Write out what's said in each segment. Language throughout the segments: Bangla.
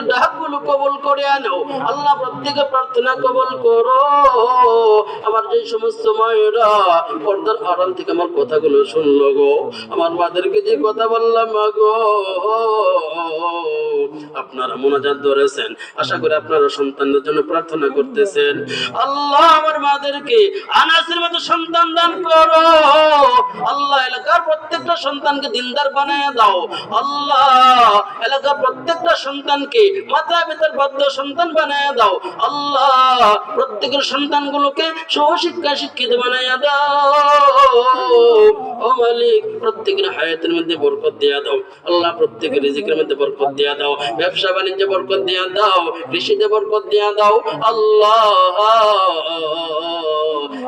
প্রত্যেকের ডাকগুলো কবুল করে আনো আল্লাহ, প্রত্যেকের প্রার্থনা কবুল করো। আমার যে সমস্ত মায়েরা পর্দার আড়াল থেকে আমার কথাগুলো শুনলো গো, আমার মাদেরকে যে কথা বললাম গো, আপনারা মোনাজাত ধরেছেন, আশা করি আপনারা সন্তানদের জন্য প্রার্থনা করতেছেন। আল্লাহ আমার মাদেরকে আনাসের মতো সন্তান দান করো আল্লাহ। এলাকার প্রত্যেকটা সন্তানকে দিনদার বানায় দাও আল্লাহ। এলাকার প্রত্যেকটা সন্তানকে মাতা পিতার বাধ্য সন্তান বানায় দাও আল্লাহ। প্রত্যেকের সন্তানগুলোকে সুশিক্ষা শিক্ষিত বানায় দাও ও মালিক। প্রত্যেকের হায়াতের মধ্যে বরকত দিয়া দাও আল্লাহ, প্রত্যেকের রিজিকের মধ্যে বরকত দিয়া দাও, ব্যবসা বাণিজ্যে বরকত দিয়া দাও, কৃষিতে বরকত দিয়া দাও আল্লাহ।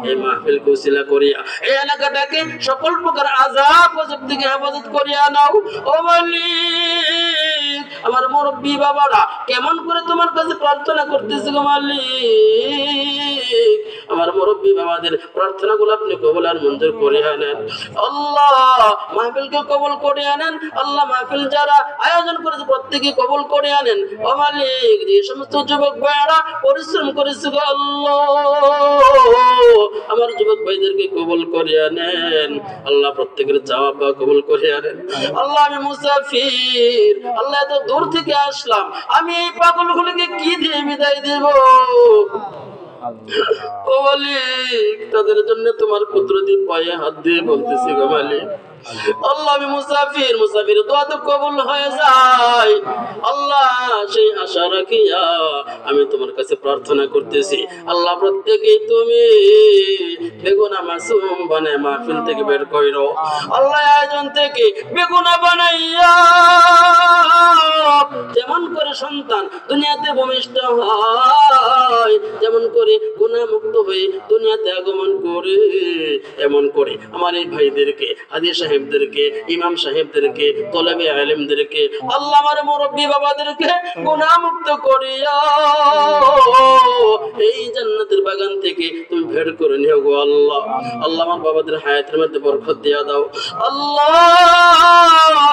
এই মাহফিলকে উসিলা করিয়া এই এলাকাটাকে সকল প্রকার আযাব গজব থেকে হেফাজত করিয়া নাও ও মালিক। আমার মুরব্বী বাবারা কেমন করে তোমার কাছে প্রার্থনা করতেছে গো মালিক। আমার মুরব্বী বাবাদের প্রার্থনাগুলো আপনি কবুল আর মঞ্জুর করে আনেন আল্লাহ। মাহফিলকে কবুল করে আনেন আল্লাহ। মাহফিল যারা আয়োজন করেছে প্রত্যেকে কবুল করে আনেন ও মালিক। যে সমস্ত যুবক ভাইয়েরা পরিশ্রম করেছে গো আল্লাহ, আমার যুবক ভাইদেরকে কবুল করে আনেন আল্লাহ। প্রত্যেকের চাওয়া পাওয়া কবুল করে আনেন আল্লাহ। আমি মুসাফির আল্লাহ, এত দূর থেকে আসলাম, আমি এই পাগলগুলোকে কি দিয়ে বিদায় দেব ও মালিক। তাদের জন্য তোমার কুদরতি পায়ে হাত দিয়ে বলতেছি গো মালিক আল্লাহ, আমি মুসাফির, মুসাফির দোয়া তো কবুল হয়ে যায় আল্লাহ। সেই আশা রাখিয়া আমি তোমার কাছে প্রার্থনা করতেছি আল্লাহ। প্রত্যেকেই তুমি বেগুনা মাসুম বানায় মাহফিল থেকে বের কইরো আল্লাহ। আয়োজন থেকে বেগুনা বানাইয়া যেমন করে সন্তান দুনিয়াতে ভূমিষ্ঠ হয়, যেমন করে গুনাহ মুক্ত হয়ে দুনিয়াতে আগমন করে, এমন করে আমার এই ভাইদেরকে, হাজী সাহেবদেরকে, ইমাম সাহেবদেরকে, তলেবে আলেমদেরকে আল্লাহ, আমার মুরব্বী বাবাদেরকে গুনাহ মুক্ত করিয়া এই জান্নাতের বাগান থেকে তুমি বের করে নিও গো আল্লাহ। আল্লাহ আমার বাবাদের হায়াতের মধ্যে বরকত দিয়া দাও আল্লাহ।